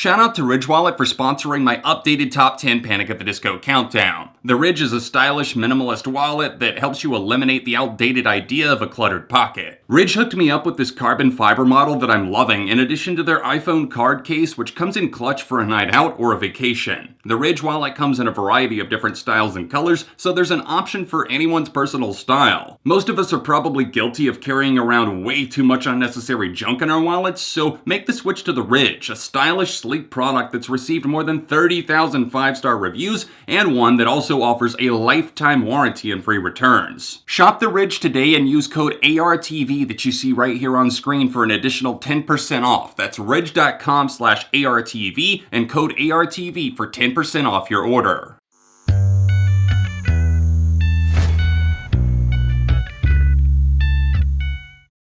Shout out to Ridge Wallet for sponsoring my updated top 10 Panic at the Disco countdown. The Ridge is a stylish minimalist wallet that helps you eliminate the outdated idea of a cluttered pocket. Ridge hooked me up with this carbon fiber model that I'm loving, in addition to their iPhone card case, which comes in clutch for a night out or a vacation. The Ridge wallet comes in a variety of different styles and colors, so there's an option for anyone's personal style. Most of us are probably guilty of carrying around way too much unnecessary junk in our wallets, so make the switch to the Ridge, a stylish, sleek product that's received more than 30,000 5-star reviews, and one that also offers a lifetime warranty and free returns. Shop the Ridge today and use code ARTV that you see right here on screen for an additional 10% off. That's ridge.com/ARTV and code ARTV for 10% off your order.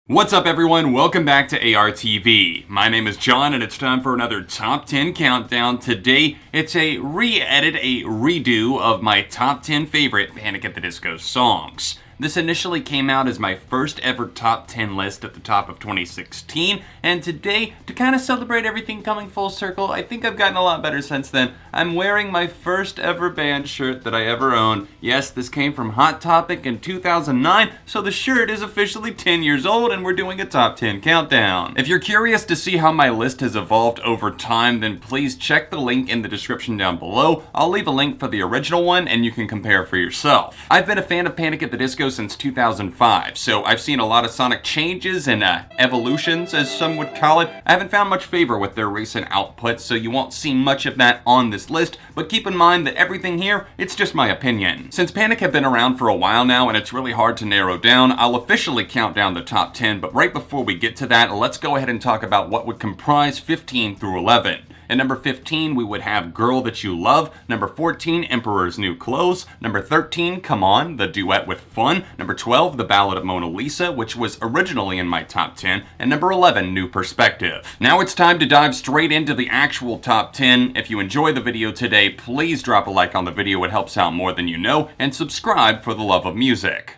What's up everyone, welcome back to ARTV. My name is John and it's time for another top 10 countdown. Today it's a re-edit, a redo of my top 10 favorite Panic at the Disco songs. This initially came out as my first ever top 10 list at the top of 2016, and today, to kind of celebrate everything coming full circle, I think I've gotten a lot better since then. I'm wearing my first ever band shirt that I ever owned. Yes, this came from Hot Topic in 2009, so the shirt is officially 10 years old and we're doing a top 10 countdown. If you're curious to see how my list has evolved over time, then please check the link in the description down below. I'll leave a link for the original one and you can compare for yourself. I've been a fan of Panic at the Disco since 2005, so I've seen a lot of sonic changes and evolutions, as some would call it. I haven't found much favor with their recent output, so you won't see much of that on this list, but keep in mind that everything here, it's just my opinion. Since Panic have been around for a while now and it's really hard to narrow down, I'll officially count down the top 10, but right before we get to that, let's go ahead and talk about what would comprise 15 through 11. At number 15, we would have Girl That You Love. Number 14, Emperor's New Clothes. Number 13, Come On, the duet with Fun. Number 12, The Ballad of Mona Lisa, which was originally in my top 10. And number 11, New Perspective. Now it's time to dive straight into the actual top 10. If you enjoy the video today, please drop a like on the video. It helps out more than you know. And subscribe for the love of music.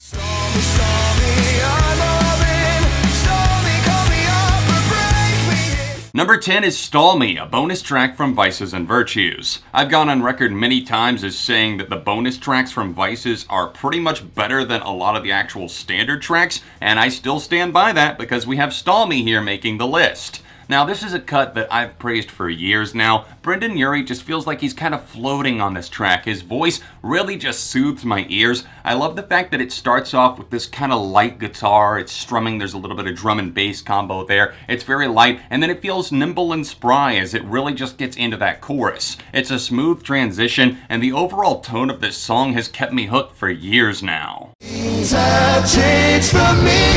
Number 10 is Stall Me, a bonus track from Vices and Virtues. I've gone on record many times as saying that the bonus tracks from Vices are pretty much better than a lot of the actual standard tracks, and I still stand by that because we have Stall Me here making the list. Now, this is a cut that I've praised for years now. Brendon Urie just feels like he's kind of floating on this track. His voice really just soothes my ears. I love the fact that it starts off with this kind of light guitar. It's strumming, there's a little bit of drum and bass combo there. It's very light, and then it feels nimble and spry as it really just gets into that chorus. It's a smooth transition, and the overall tone of this song has kept me hooked for years now. Things have changed for me,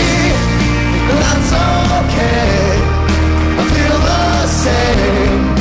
but that's okay. I feel the same,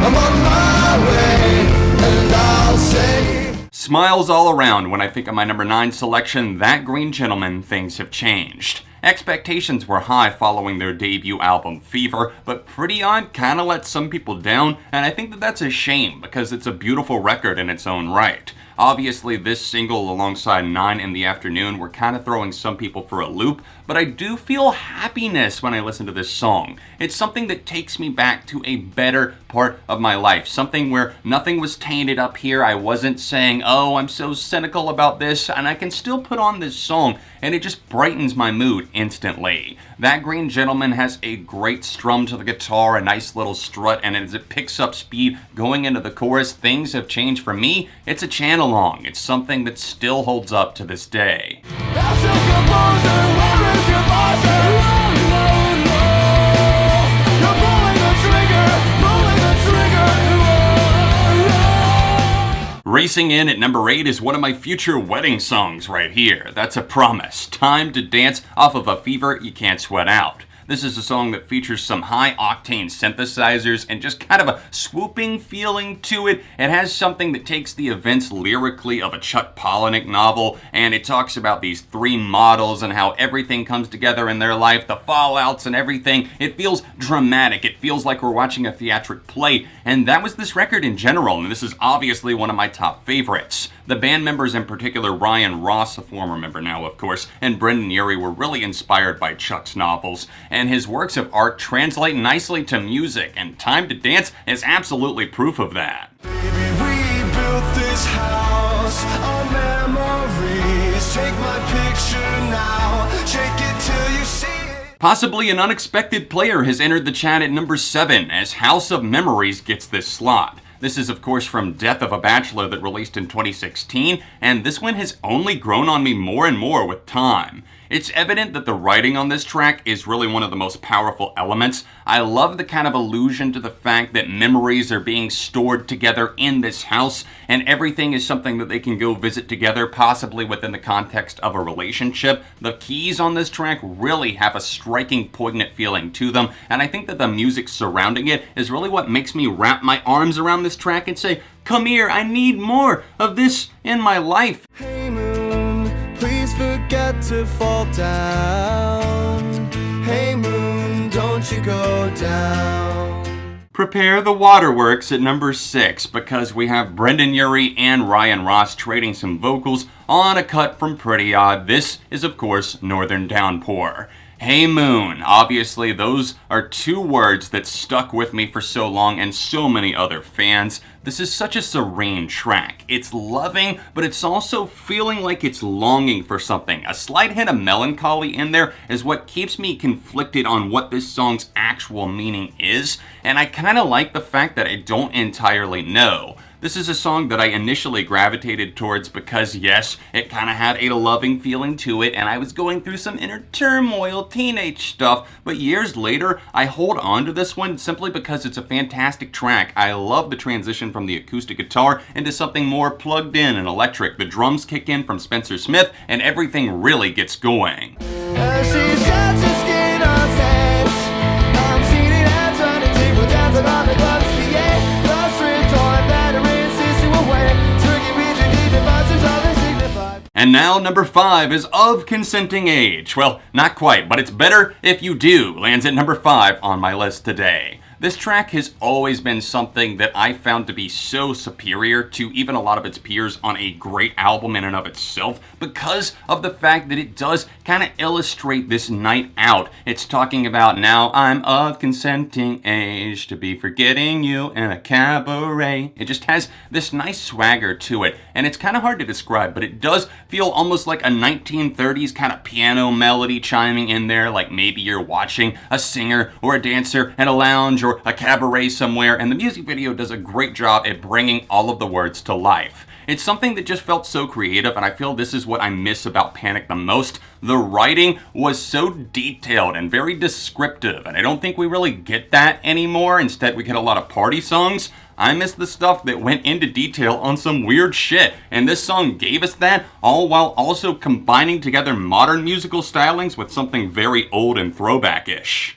I'm on my way, and I'll say Smiles all around when I think of my number 9 selection, That Green Gentleman, Things Have Changed. Expectations were high following their debut album Fever, but Pretty Odd kinda let some people down, and I think that that's a shame because it's a beautiful record in its own right. Obviously, this single alongside 9 in the Afternoon were kind of throwing some people for a loop, but I do feel happiness when I listen to this song. It's something that takes me back to a better part of my life, something where nothing was tainted up here. I wasn't saying, oh, I'm so cynical about this, and I can still put on this song, and it just brightens my mood instantly. That Green Gentleman has a great strum to the guitar, a nice little strut, and as it picks up speed going into the chorus, Things Have Changed for me. It's a channel along. It's something that still holds up to this day. Racing in at number 8 is one of my future wedding songs right here. That's a promise. Time to Dance off of A Fever You Can't Sweat Out. This is a song that features some high-octane synthesizers and just kind of a swooping feeling to it. It has something that takes the events lyrically of a Chuck Palahniuk novel, and it talks about these 3 models and how everything comes together in their life, the fallouts and everything. It feels dramatic. It feels like we're watching a theatric play, and that was this record in general, and this is obviously one of my top favorites. The band members, in particular Ryan Ross, a former member now of course, and Brendon Urie were really inspired by Chuck's novels, and his works of art translate nicely to music, and Time to Dance is absolutely proof of that. Baby, we built this house on memories. Take my picture now, shake it till you see it. Possibly an unexpected player has entered the chat at number 7, as House of Memories gets this slot. This is, of course, from Death of a Bachelor that released in 2016, and this one has only grown on me more and more with time. It's evident that the writing on this track is really one of the most powerful elements. I love the kind of allusion to the fact that memories are being stored together in this house, and everything is something that they can go visit together, possibly within the context of a relationship. The keys on this track really have a striking, poignant feeling to them, and I think that the music surrounding it is really what makes me wrap my arms around this track and say, "Come here, I need more of this in my life." Hey moon, please forget to fall down. Hey moon, don't you go down. Prepare the waterworks at number 6, because we have Brendon, Urie, and Ryan Ross trading some vocals on a cut from Pretty Odd. This is, of course, Northern Downpour. Hey Moon, obviously those are two words that stuck with me for so long and so many other fans. This is such a serene track. It's loving, but it's also feeling like it's longing for something. A slight hint of melancholy in there is what keeps me conflicted on what this song's actual meaning is, and I kinda like the fact that I don't entirely know. This is a song that I initially gravitated towards because, yes, it kind of had a loving feeling to it, and I was going through some inner turmoil, teenage stuff, but years later, I hold on to this one simply because it's a fantastic track. I love the transition from the acoustic guitar into something more plugged in and electric. The drums kick in from Spencer Smith, and everything really gets going. And now number 5 is Of Consenting Age. Well, not quite, but it's better if you do. Lands at number 5 on my list today. This track has always been something that I found to be so superior to even a lot of its peers on a great album in and of itself because of the fact that it does kind of illustrate this night out. It's talking about, now I'm of consenting age to be forgetting you in a cabaret. It just has this nice swagger to it, and it's kind of hard to describe, but it does feel almost like a 1930s kind of piano melody chiming in there, like maybe you're watching a singer or a dancer at a lounge or a cabaret somewhere, and the music video does a great job at bringing all of the words to life. It's something that just felt so creative, and I feel this is what I miss about Panic the most. The writing was so detailed and very descriptive, and I don't think we really get that anymore. Instead, we get a lot of party songs. I miss the stuff that went into detail on some weird shit, and this song gave us that, all while also combining together modern musical stylings with something very old and throwback-ish.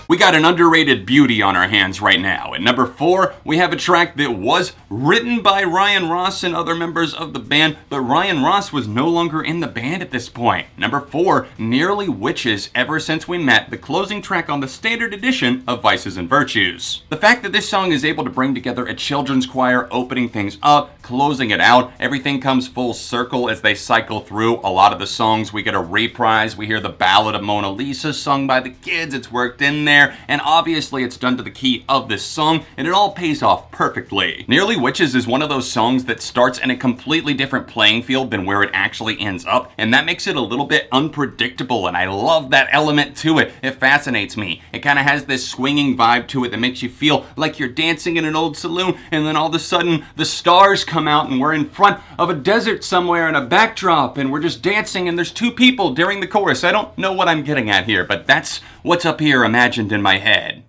We got an underrated beauty on our hands right now. At number 4, we have a track that was written by Ryan Ross and other members of the band, but Ryan Ross was no longer in the band at this point. Number 4, Nearly Witches, Ever Since We Met, the closing track on the standard edition of Vices and Virtues. The fact that this song is able to bring together a children's choir opening things up, closing it out, everything comes full circle as they cycle through a lot of the songs. We get a reprise, we hear the Ballad of Mona Lisa sung by the kids, it's worked in there, and obviously it's done to the key of this song, and it all pays off perfectly. Nearly Witches is one of those songs that starts in a completely different playing field than where it actually ends up, and that makes it a little bit unpredictable, and I love that element to it. It fascinates me. It kind of has this swinging vibe to it that makes you feel like you're dancing in an old saloon, and then all of a sudden the stars come out and we're in front of a desert somewhere in a backdrop, and we're just dancing, and there's two people during the chorus. I don't know what I'm getting at here, but that's what's up here imagined in my head.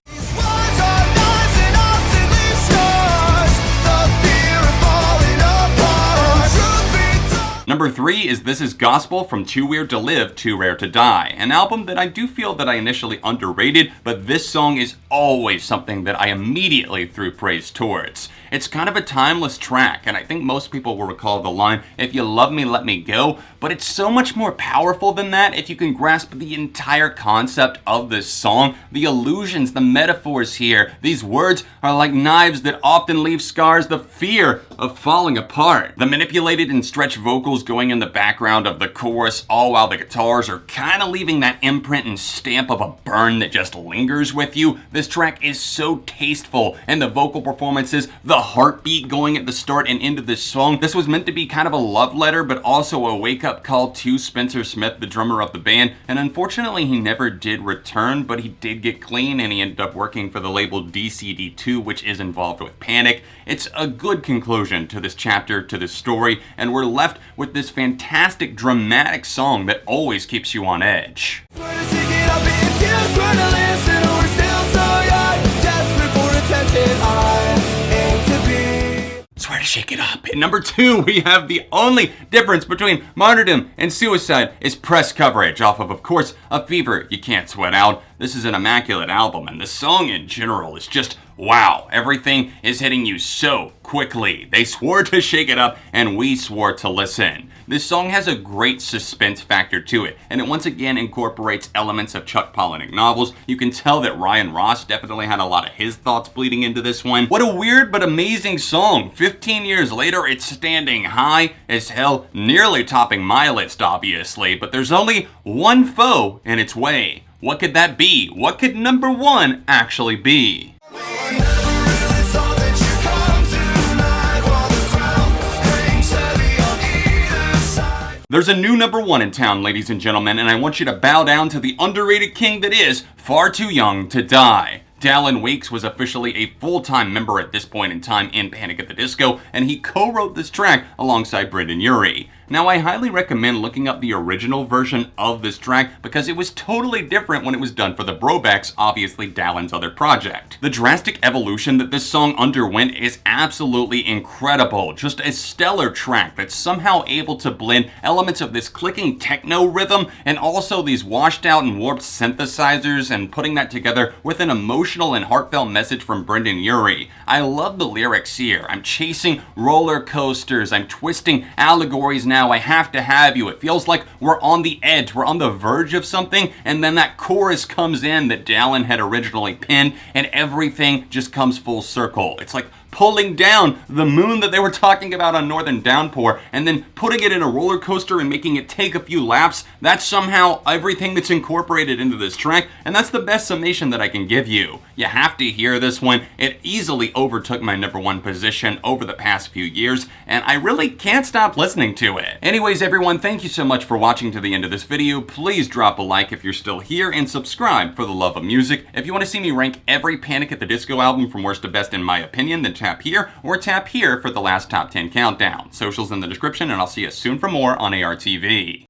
Number 3 is This Is Gospel from Too Weird to Live, Too Rare to Die, an album that I do feel that I initially underrated, but this song is always something that I immediately threw praise towards. It's kind of a timeless track, and I think most people will recall the line, "If you love me, let me go," but it's so much more powerful than that if you can grasp the entire concept of this song. The allusions, the metaphors here, these words are like knives that often leave scars, the fear of falling apart. The manipulated and stretched vocals going in the background of the chorus, all while the guitars are kind of leaving that imprint and stamp of a burn that just lingers with you. This track is so tasteful, and the vocal performances, the heartbeat going at the start and into this song. This was meant to be kind of a love letter, but also a wake-up call to Spencer Smith, the drummer of the band, and unfortunately he never did return, but he did get clean and he ended up working for the label DCD2, which is involved with Panic. It's a good conclusion to this chapter, to this story, and we're left with this fantastic dramatic song that always keeps you on edge. Swear to shake it up. At number 2, we have the only difference between martyrdom and suicide is press coverage off of course, A Fever You Can't Sweat Out. This is an immaculate album, and the song in general is just wow. Everything is hitting you so quickly. They swore to shake it up, and we swore to listen. This song has a great suspense factor to it, and it once again incorporates elements of Chuck Palahniuk novels. You can tell that Ryan Ross definitely had a lot of his thoughts bleeding into this one. What a weird but amazing song. 15 years later, it's standing high as hell, nearly topping my list, obviously, but there's only one foe in its way. What could that be? What could number 1 actually be? There's a new number 1 in town, ladies and gentlemen, and I want you to bow down to the underrated king that is Far Too Young to Die. Dallin Weekes was officially a full-time member at this point in time in Panic at the Disco, and he co-wrote this track alongside Brendon Urie. Now, I highly recommend looking up the original version of this track because it was totally different when it was done for the Brobecks, obviously Dallin's other project. The drastic evolution that this song underwent is absolutely incredible. Just a stellar track that's somehow able to blend elements of this clicking techno rhythm and also these washed out and warped synthesizers and putting that together with an emotional and heartfelt message from Brendon Urie. I love the lyrics here. I'm chasing roller coasters. I'm twisting allegories now. I have to have you. It feels like we're on the edge. We're on the verge of something, and then that chorus comes in that Dallin had originally penned, and everything just comes full circle. It's like pulling down the moon that they were talking about on Northern Downpour and then putting it in a roller coaster and making it take a few laps. That's somehow everything that's incorporated into this track, and that's the best summation that I can give you. You have to hear this one. It easily overtook my number 1 position over the past few years, and I really can't stop listening to it. Anyways, everyone, thank you so much for watching to the end of this video. Please drop a like if you're still here and subscribe for the love of music. If you want to see me rank every Panic at the Disco album from worst to best in my opinion, then tap here or tap here for the last top 10 countdown. Socials in the description, and I'll see you soon for more on ARTV.